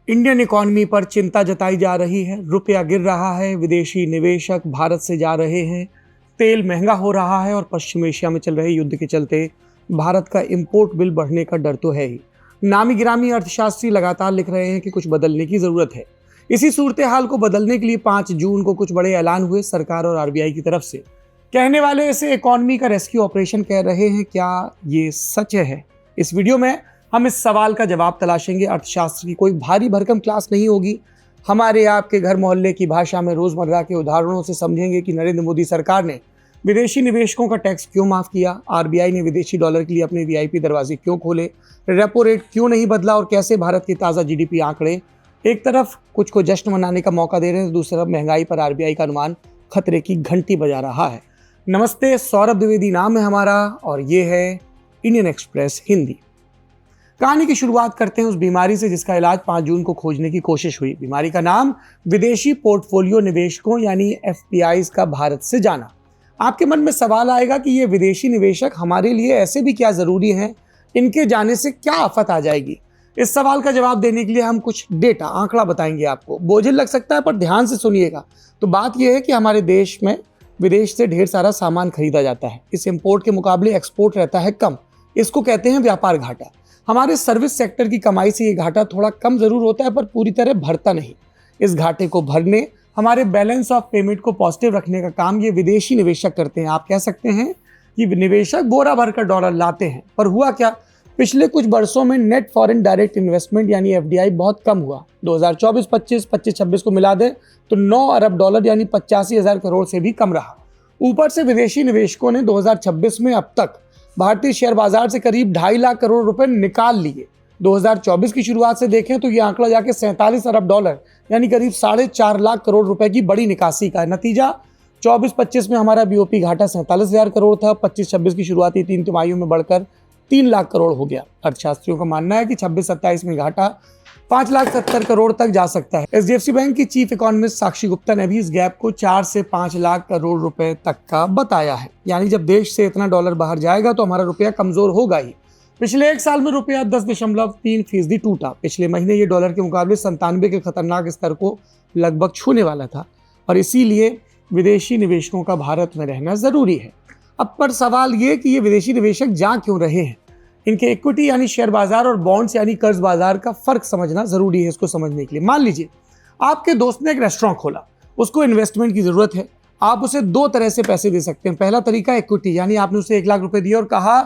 Indian economy पर चिंता जताई जा रही है। रुपया गिर रहा है, विदेशी निवेशक भारत से जा रहे हैं, तेल महंगा हो रहा है और पश्चिम एशिया में चल रहे युद्ध के चलते भारत का इंपोर्ट बिल बढ़ने का डर तो है ही। नामी गिरामी अर्थशास्त्री लगातार लिख रहे हैं कि कुछ बदलने की जरूरत है। इसी सूरत हाल को बदलने के लिए 5 जून को कुछ बड़े ऐलान हुए सरकार और आरबीआई की तरफ से। कहने वाले इसे इकॉनमी का रेस्क्यू ऑपरेशन कह रहे हैं। क्या ये सच है? इस वीडियो में हम इस सवाल का जवाब तलाशेंगे। अर्थशास्त्र की कोई भारी भरकम क्लास नहीं होगी। हमारे आपके घर मोहल्ले की भाषा में रोजमर्रा के उदाहरणों से समझेंगे कि नरेंद्र मोदी सरकार ने विदेशी निवेशकों का टैक्स क्यों माफ किया, आरबीआई ने विदेशी डॉलर के लिए अपने वीआईपी दरवाजे क्यों खोले, रेपो रेट क्यों नहीं बदला और कैसे भारत के ताज़ा जीडीपी आंकड़े एक तरफ कुछ को जश्न मनाने का मौका दे रहे हैं, दूसरी तरफ महंगाई पर आरबीआई का अनुमान खतरे की घंटी बजा रहा है। नमस्ते, सौरभ द्विवेदी नाम है हमारा और ये है इंडियन एक्सप्रेस हिंदी। कहानी की शुरुआत करते हैं उस बीमारी से जिसका इलाज 5 जून को खोजने की कोशिश हुई। बीमारी का नाम विदेशी पोर्टफोलियो निवेशकों यानी एफपीआईज का भारत से जाना। आपके मन में सवाल आएगा कि ये विदेशी निवेशक हमारे लिए ऐसे भी क्या जरूरी हैं, इनके जाने से क्या आफत आ जाएगी? इस सवाल का जवाब देने के लिए हम कुछ डेटा आंकड़ा बताएंगे आपको। बोझिल लग सकता है पर ध्यान से सुनिएगा। तो बात यह है कि हमारे देश में विदेश से ढेर सारा सामान खरीदा जाता है। इस इंपोर्ट के मुकाबले एक्सपोर्ट रहता है कम। इसको कहते हैं व्यापार घाटा। हमारे सर्विस सेक्टर की कमाई से ये घाटा थोड़ा कम जरूर होता है पर पूरी तरह भरता नहीं। इस घाटे को भरने, हमारे बैलेंस ऑफ पेमेंट को पॉजिटिव रखने का काम ये विदेशी निवेशक करते हैं। आप कह सकते हैं कि निवेशक बोरा भरकर डॉलर लाते हैं। पर हुआ क्या? पिछले कुछ वर्षों में नेट फॉरेन डायरेक्ट इन्वेस्टमेंट यानी एफडीआई बहुत कम हुआ। 2024-25, 25-26 को मिला दें तो 9 अरब डॉलर यानी 85,000 करोड़ से भी कम रहा। ऊपर से विदेशी निवेशकों ने 2026 में अब तक भारतीय शेयर बाजार से करीब 2.5 लाख करोड़ रुपए निकाल लिए। 2024 की शुरुआत से देखें तो यह आंकड़ा जाके 47 अरब डॉलर यानी करीब 4.5 लाख करोड़ रुपए की बड़ी निकासी का है। नतीजा 24-25 में हमारा बीओपी घाटा 47,000 करोड़ था। 25-26 की शुरुआती 3 तिमाहियों में बढ़कर 3 लाख करोड़ हो गया। अर्थशास्त्रियों का मानना है कि 26-27 में घाटा 5,70,000 करोड़ तक जा सकता है। एचडीएफसी बैंक की चीफ इकोनॉमिस्ट साक्षी गुप्ता ने भी इस गैप को 4 से 5 लाख करोड़ रुपए तक का बताया है। यानी जब देश से इतना डॉलर बाहर जाएगा तो हमारा रुपया कमजोर होगा ही। पिछले 1 साल में रुपया 10.3% टूटा। पिछले महीने ये डॉलर के मुकाबले 97 के खतरनाक स्तर को लगभग छूने वाला था और इसीलिए विदेशी निवेशकों का भारत में रहना जरूरी है। अब पर सवाल ये कि ये विदेशी निवेशक जा क्यों रहे हैं? इनके इक्विटी यानी शेयर बाजार और बॉन्ड्स यानी कर्ज बाजार का फर्क समझना जरूरी है। इसको समझने के लिए मान लीजिए आपके दोस्त ने एक रेस्टोरेंट खोला, उसको इन्वेस्टमेंट की जरूरत है। आप उसे 2 तरह से पैसे दे सकते हैं। पहला तरीका इक्विटी, यानी आपने उसे 1 लाख रुपए दिए और कहा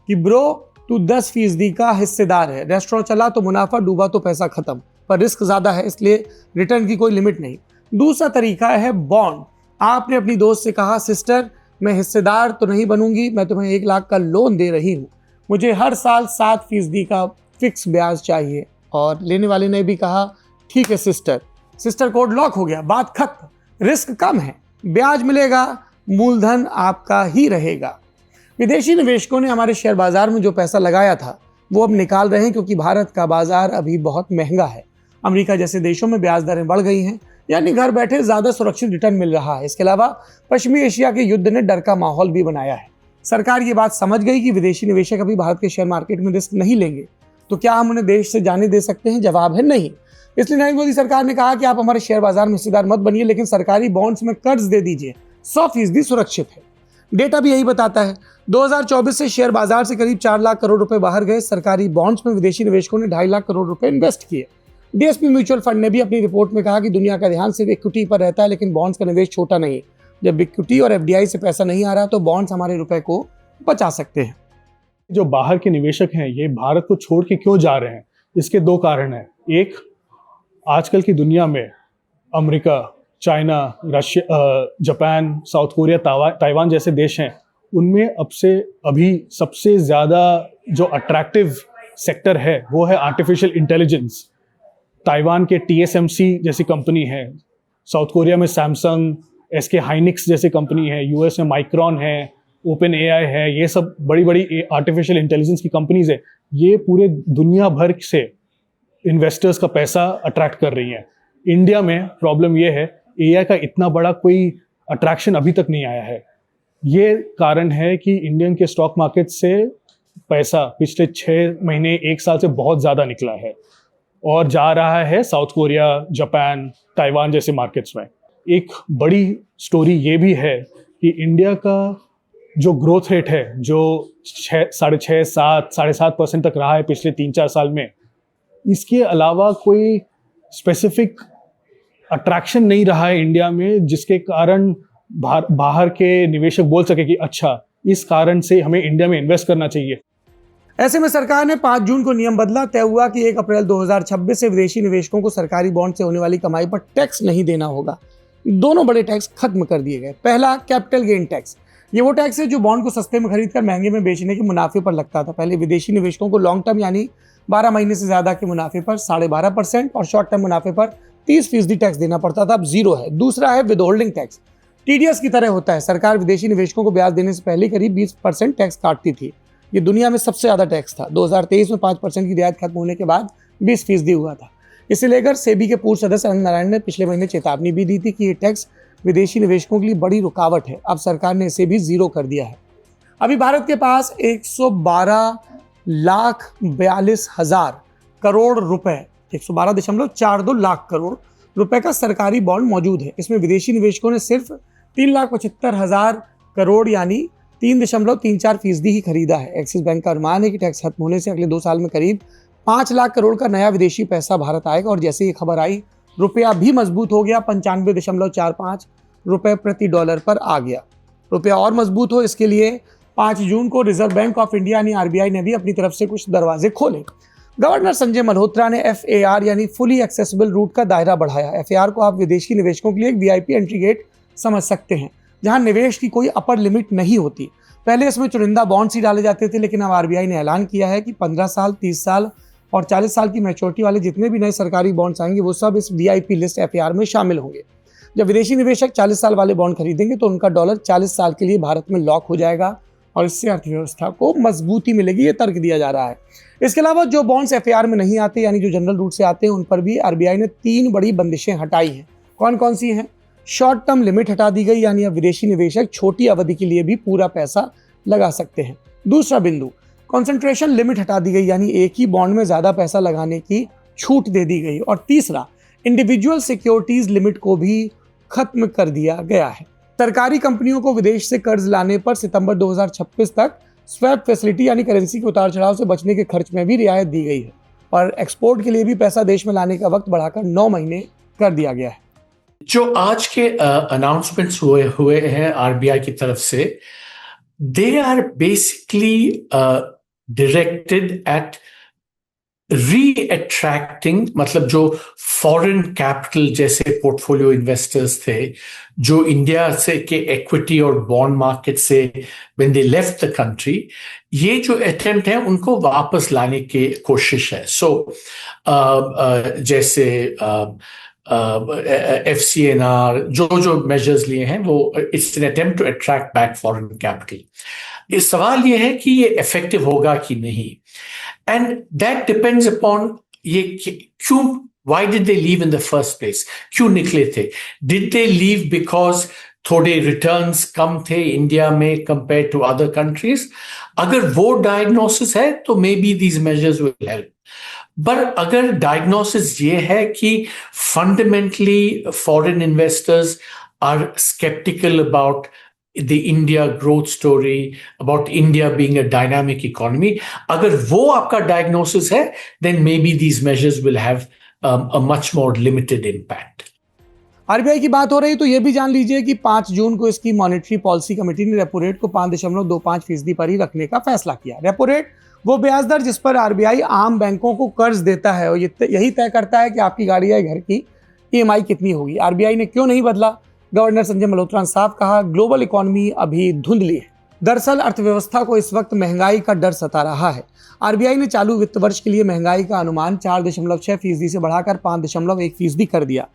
कि ब्रो तू 10% का हिस्सेदार है। रेस्टोरेंट चला तो मुनाफा, डूबा तो पैसा खत्म, पर रिस्क ज्यादा है इसलिए रिटर्न की कोई लिमिट नहीं। दूसरा तरीका है बॉन्ड। आपने अपनी दोस्त से कहा सिस्टर मैं हिस्सेदार तो नहीं बनूंगी, मैं तुम्हें 1 लाख का लोन दे रही हूँ, मुझे हर साल 7% का फिक्स ब्याज चाहिए। और लेने वाले ने भी कहा ठीक है सिस्टर कोड लॉक हो गया, बात खत्म। रिस्क कम है, ब्याज मिलेगा, मूलधन आपका ही रहेगा। विदेशी निवेशकों ने हमारे शेयर बाजार में जो पैसा लगाया था वो अब निकाल रहे हैं क्योंकि भारत का बाजार अभी बहुत महंगा है। अमेरिका जैसे देशों में ब्याज दरें बढ़ गई हैं, यानी घर बैठे ज्यादा सुरक्षित रिटर्न मिल रहा है। इसके अलावा पश्चिमी एशिया के युद्ध ने डर का माहौल भी बनाया है। सरकार ये बात समझ गई कि विदेशी निवेशक अभी भारत के शेयर मार्केट में रिस्क नहीं लेंगे, तो क्या हम उन्हें देश से जाने दे सकते हैं? जवाब है नहीं। इसलिए नरेंद्र मोदी सरकार ने कहा कि आप हमारे शेयर बाजार में हिस्सेदार मत बनिए, लेकिन सरकारी बॉन्ड्स में कर्ज दे दीजिए, 100% सुरक्षित है। डेटा भी यही बताता है। 2024 से शेयर बाजार से करीब 4 लाख करोड़ रुपए बाहर गए। सरकारी बॉन्ड्स में विदेशी निवेशकों ने 2.5 लाख करोड़ रुपए इन्वेस्ट किए। डीएसपी म्यूचुअल फंड ने भी अपनी रिपोर्ट में कहा कि दुनिया का ध्यान सिर्फ इक्विटी पर रहता है, लेकिन बॉन्ड्स का निवेश छोटा नहीं। जब इक्विटी और एफडीआई से पैसा नहीं आ रहा तो बॉन्ड्स हमारे रुपए को बचा सकते हैं। जो बाहर के निवेशक हैं ये भारत को छोड़ के क्यों जा रहे हैं? इसके 2 कारण हैं। एक, आजकल की दुनिया में America, China, Russia, Japan, south Korea, Taiwan जैसे देश हैं, उनमें अभी सबसे ज़्यादा जो अट्रैक्टिव सेक्टर है वो है आर्टिफिशियल इंटेलिजेंस। ताइवान के TSMC जैसी कंपनी है, साउथ कोरिया में सैमसंग, SK हाइनिक्स जैसी कंपनी है, यूएस में माइक्रॉन है, ओपन AI है, ये सब बड़ी बड़ी आर्टिफिशियल इंटेलिजेंस की कंपनीज है। ये पूरे दुनिया भर से इन्वेस्टर्स का पैसा अट्रैक्ट कर रही हैं। इंडिया में प्रॉब्लम ये है AI का इतना बड़ा कोई अट्रैक्शन अभी तक नहीं आया है। ये कारण है कि इंडियन के स्टॉक मार्केट से पैसा पिछले 6 महीने 1 साल से बहुत ज़्यादा निकला है। और जा रहा है साउथ कोरिया, जापान, ताइवान जैसे मार्केट्स में। एक बड़ी स्टोरी ये भी है कि इंडिया का जो ग्रोथ रेट है, जो 6.5, 7, 7.5% तक रहा है पिछले 3-4 साल में, इसके अलावा कोई स्पेसिफिक अट्रैक्शन नहीं रहा है इंडिया में जिसके कारण बाहर के निवेशक बोल सके कि अच्छा, इस कारण से हमें इंडिया में इन्वेस्ट करना चाहिए। ऐसे में सरकार ने 5 जून को नियम बदला। तय हुआ कि 1 अप्रैल 2026 से विदेशी निवेशकों को सरकारी बॉन्ड से होने वाली कमाई पर टैक्स नहीं देना होगा। दोनों बड़े टैक्स खत्म कर दिए गए। पहला, कैपिटल गेन टैक्स। ये वो टैक्स है जो बॉन्ड को सस्ते में खरीदकर महंगे में बेचने के मुनाफे पर लगता था। पहले विदेशी निवेशकों को लॉन्ग टर्म यानी 12 महीने से ज्यादा के मुनाफे पर 12.5% और शॉर्ट टर्म मुनाफे पर 30% टैक्स देना पड़ता था, अब 0 है। दूसरा है विदहोल्डिंग टैक्स। टीडीएस की तरह होता है। सरकार विदेशी निवेशकों को ब्याज देने से पहले करीब 20% टैक्स काटती थी। ये दुनिया में सबसे ज्यादा टैक्स था। 2023 में 5% की रियायत खत्म होने के बाद 20% हुआ था। इसे लेकर सेबी के पूर्व सदस्य अनंत नारायण ने पिछले महीने चेतावनी भी दी थी कि ये टैक्स विदेशी निवेशकों के लिए बड़ी रुकावट है। अब सरकार ने इसे भी 0 कर दिया है। अभी भारत के पास 112,42,000 करोड़ रुपए, 112.42 लाख करोड़ रुपए का सरकारी बॉन्ड मौजूद है। इसमें विदेशी निवेशकों ने सिर्फ 3,75,000 करोड़ यानी 3.34% ही खरीदा है। एक्सिस बैंक का अनुमान है कि टैक्स खत्म होने से अगले 2 साल में करीब 5 लाख करोड़ का नया विदेशी पैसा भारत आएगा। और जैसे ये खबर आई, रुपया भी मजबूत हो गया, 95.45 रुपए प्रति डॉलर पर आ गया। रुपया और मजबूत हो, इसके लिए 5 जून को रिजर्व बैंक ऑफ इंडिया यानी आरबीआई ने भी अपनी तरफ से कुछ दरवाजे खोले। गवर्नर संजय मल्होत्रा ने FAR यानी फुली एक्सेसिबल रूट का दायरा बढ़ाया। FAR को आप विदेशी निवेशकों के लिए एक VIP एंट्री गेट समझ सकते हैं, जहां निवेश की कोई अपर लिमिट नहीं होती। पहले इसमें चुनिंदा बॉन्ड्स ही डाले जाते थे, लेकिन अब आरबीआई ने ऐलान किया है कि 15 साल, 30 साल और 40 साल की मैच्योरिटी वाले जितने भी नए सरकारी बॉन्ड्स आएंगे वो सब इस VIP लिस्ट FAR में शामिल होंगे। जब विदेशी निवेशक 40 साल वाले बॉन्ड खरीदेंगे तो उनका डॉलर 40 साल के लिए भारत में लॉक हो जाएगा और इससे अर्थव्यवस्था को मजबूती मिलेगी, ये तर्क दिया जा रहा है। इसके अलावा जो बॉन्ड्स FAR में नहीं आते यानी जो जनरल रूट से आते हैं, उन पर भी आरबीआई ने 3 बड़ी बंदिशें हटाई हैं। कौन कौन सी हैं? शॉर्ट टर्म लिमिट हटा दी गई, यानी अब विदेशी निवेशक छोटी अवधि के लिए भी पूरा पैसा लगा सकते हैं। दूसरा बिंदु, कंसंट्रेशन लिमिट हटा दी गई, यानी एक ही बॉन्ड में ज्यादा पैसा लगाने की छूट दे दी गई। और तीसरा, इंडिविजुअल सिक्योरिटीज लिमिट को भी खत्म कर दिया गया है। सरकारी कंपनियों को विदेश से कर्ज लाने पर सितंबर 2026 तक स्वैप फैसिलिटी यानी करेंसी के उतार चढ़ाव से बचने के खर्च में भी रियायत दी गई है और एक्सपोर्ट के लिए भी पैसा देश में लाने का वक्त बढ़ाकर 9 महीने कर दिया गया है। जो आज के अनाउंसमेंट्स हुए हैं आरबीआई की तरफ से, they are basically directed at re-attracting, मतलब जो फॉरेन कैपिटल जैसे पोर्टफोलियो इन्वेस्टर्स थे जो इंडिया से के इक्विटी और बॉन्ड मार्केट से when they left the country, ये जो अटेम्प्ट है उनको वापस लाने की कोशिश है। सो जैसे FCNR जो मेजर्स लिए हैं वो it's an attempt to attract back foreign capital. इस सवाल ये है कि ये इफेक्टिव होगा कि नहीं, एंड दैट डिपेंड्स अपॉन ये क्यों, why did they leave in the first place, क्यों निकले थे? Did they leave because थोड़े रिटर्न्स कम थे इंडिया में कंपेयर टू अदर कंट्रीज? अगर वो डायग्नोसिस है तो may be these measures will help. But अगर डायग्नोसिस ये है कि fundamentally foreign investors are sceptical about the India growth story, about India being a dynamic economy, अगर वो आपका diagnosis है, then maybe these measures will have a much more limited impact. RBI की बात हो रही तो ये भी जान लीजिए कि 5 जून को इसकी मॉनेटरी पॉलिसी कमेटी ने रेपो रेट को 5.25% पर ही रखने का फैसला किया। रेपो रेट वो ब्याज दर जिस पर आरबीआई आम बैंकों को कर्ज देता है और यही तय करता है कि आपकी गाड़ी या घर की EMI कितनी होगी। आरबीआई ने क्यों नहीं बदला? गवर्नर संजय मल्होत्रा ने साफ कहा, ग्लोबल इकोनॉमी अभी धुंधली है। दरअसल अर्थव्यवस्था को इस वक्त महंगाई का डर सता रहा है। आरबीआई ने चालू वित्त वर्ष के लिए महंगाई का अनुमान 4.6% से बढ़ाकर 5.1% कर दिया।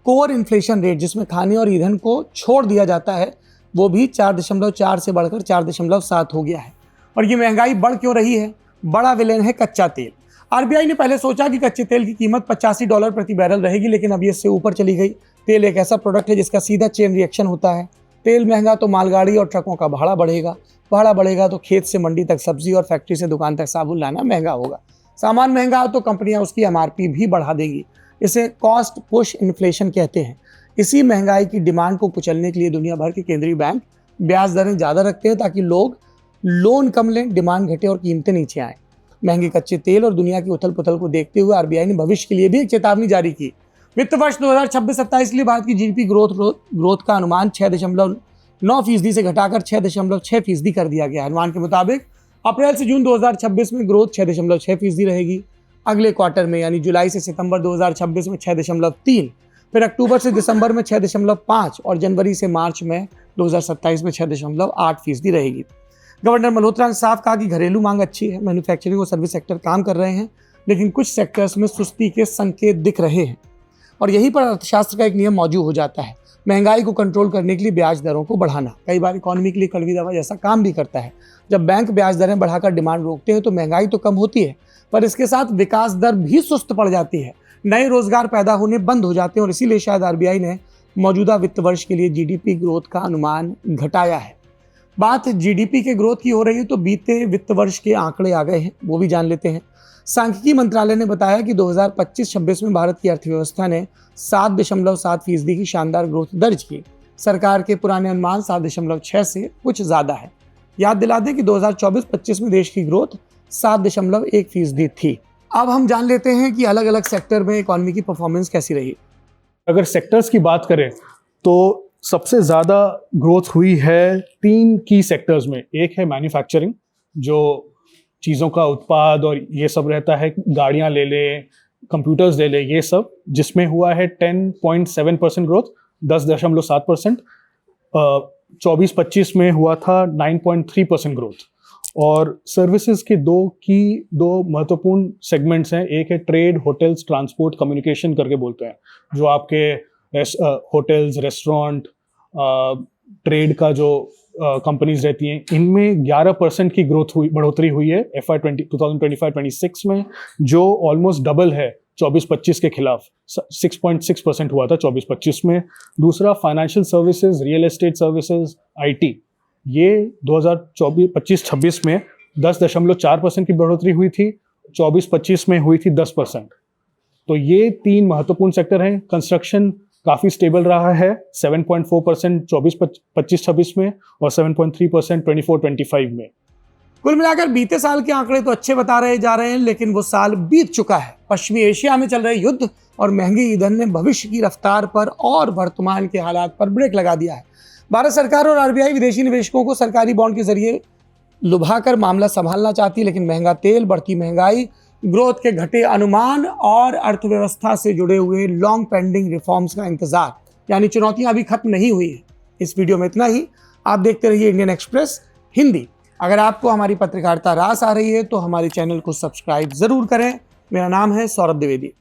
कोर इन्फ्लेशन रेट, जिसमें खाने और ईंधन को छोड़ दिया जाता है, वो भी 4.4 से बढ़कर 4.7 हो गया है। और ये महंगाई बढ़ क्यों रही है? बड़ा विलेन है कच्चा तेल। आरबीआई ने पहले सोचा कि कच्चे तेल की कीमत $85 प्रति बैरल रहेगी, लेकिन अब ये इससे ऊपर चली गई। तेल एक ऐसा प्रोडक्ट है जिसका सीधा चेन रिएक्शन होता है। तेल महंगा तो मालगाड़ी और ट्रकों का भाड़ा बढ़ेगा, भाड़ा बढ़ेगा तो खेत से मंडी तक सब्जी और फैक्ट्री से दुकान तक साबुन लाना महंगा होगा। सामान महंगा हो तो कंपनियां उसकी एमआरपी भी बढ़ा देंगी। इसे कॉस्ट पुश इन्फ्लेशन कहते हैं। इसी महंगाई की डिमांड को कुचलने के लिए दुनिया भर के केंद्रीय बैंक ब्याज दरें ज़्यादा रखते हैं ताकि लोग लोन कम लें, डिमांड घटे और कीमतें नीचे आएँ। महंगे कच्चे तेल और दुनिया की उथल पुथल को देखते हुए आरबीआई ने भविष्य के लिए भी एक चेतावनी जारी की। वित्त वर्ष 2026-27 के लिए भारत की जीडीपी ग्रोथ का अनुमान 6.9% से घटाकर 6.6% कर दिया गया है। अनुमान के मुताबिक अप्रैल से जून 2026 में ग्रोथ 6.6% रहेगी। अगले क्वार्टर में यानी जुलाई से सितंबर 2026 में 6.3, फिर अक्टूबर से दिसंबर में 6.5 और जनवरी से मार्च में 2027 में 6.8% रहेगी। गवर्नर मल्होत्रा ने साफ कहा कि घरेलू मांग अच्छी है, मैन्युफैक्चरिंग और सर्विस सेक्टर काम कर रहे हैं, लेकिन कुछ सेक्टर्स में सुस्ती के संकेत दिख रहे हैं और यहीं पर अर्थशास्त्र का एक नियम मौजूद हो जाता है, महंगाई को कंट्रोल करने के लिए ब्याज दरों को बढ़ाना। कई बार इकोनॉमी के लिए कड़वी दवा जैसा काम भी करता है। जब बैंक ब्याज दरें बढ़ाकर डिमांड रोकते हैं तो महंगाई तो कम होती है, पर इसके साथ विकास दर भी सुस्त पड़ जाती है, नए रोजगार पैदा होने बंद हो जाते हैं और इसीलिए शायद आरबीआई ने मौजूदा वित्त वर्ष के लिए जीडीपी ग्रोथ का अनुमान घटाया है। बात जीडीपी के ग्रोथ की हो रही है तो बीते वित्त वर्ष के आंकड़े आ गए हैं, वो भी जान लेते हैं। सांख्यिकी मंत्रालय ने बताया कि 2025-26 में भारत की अर्थव्यवस्था ने 7.7% की शानदार ग्रोथ दर्ज की। सरकार के पुराने अनुमान 7.6 से कुछ ज्यादा है। याद दिला दें कि 2024-25 में देश की ग्रोथ 7.1% थी। अब हम जान लेते हैं कि अलग अलग सेक्टर में इकोनॉमी की परफॉर्मेंस कैसी रही। अगर सेक्टर्स की बात करें तो सबसे ज़्यादा ग्रोथ हुई है 3 की सेक्टर्स में। एक है मैन्युफैक्चरिंग, जो चीज़ों का उत्पाद और ये सब रहता है, गाड़ियाँ ले लें, कंप्यूटर्स ले लें, ये सब, जिसमें हुआ है 10.7% ग्रोथ, 10.7%। 24-25 में हुआ था 9.3% ग्रोथ। और सर्विसेज के दो महत्वपूर्ण सेगमेंट्स हैं। एक है ट्रेड, होटल्स, ट्रांसपोर्ट, कम्युनिकेशन करके बोलते हैं, जो आपके होटल्स, रेस्टोरेंट, ट्रेड का जो कंपनीज रहती हैं, इनमें 11% की बढ़ोतरी हुई है FY 2025-26 में, जो ऑलमोस्ट डबल है 24-25 के खिलाफ। 6.6% हुआ था 24-25 में। दूसरा financial services, real estate services, IT, ये 2024-25-26 में 10.4% की बढ़ोतरी हुई थी, 24-25 में हुई थी 10%। तो ये 3 महत्वपूर्ण सेक्टर हैं। कंस्ट्रक्शन काफ़ी स्टेबल रहा है, 7.4% 24-25-26 में और 7.3% 24-25 में। कुल मिलाकर बीते साल के आंकड़े तो अच्छे बता रहे जा रहे हैं, लेकिन वो साल बीत चुका है। पश्चिमी एशिया में चल रहे युद्ध और महंगे ईंधन ने भविष्य की रफ्तार पर और वर्तमान के हालात पर ब्रेक लगा दिया है। भारत सरकार और आरबीआई विदेशी निवेशकों को सरकारी बॉन्ड के जरिए लुभाकर मामला संभालना चाहती है, लेकिन महंगा तेल, बढ़ती महंगाई, ग्रोथ के घटे अनुमान और अर्थव्यवस्था से जुड़े हुए लॉन्ग पेंडिंग रिफॉर्म्स का इंतजार, यानी चुनौतियां अभी खत्म नहीं हुई है। इस वीडियो में इतना ही। आप देखते रहिए इंडियन एक्सप्रेस हिंदी। अगर आपको हमारी पत्रकारिता रास आ रही है तो हमारे चैनल को सब्सक्राइब जरूर करें। मेरा नाम है सौरभ द्विवेदी।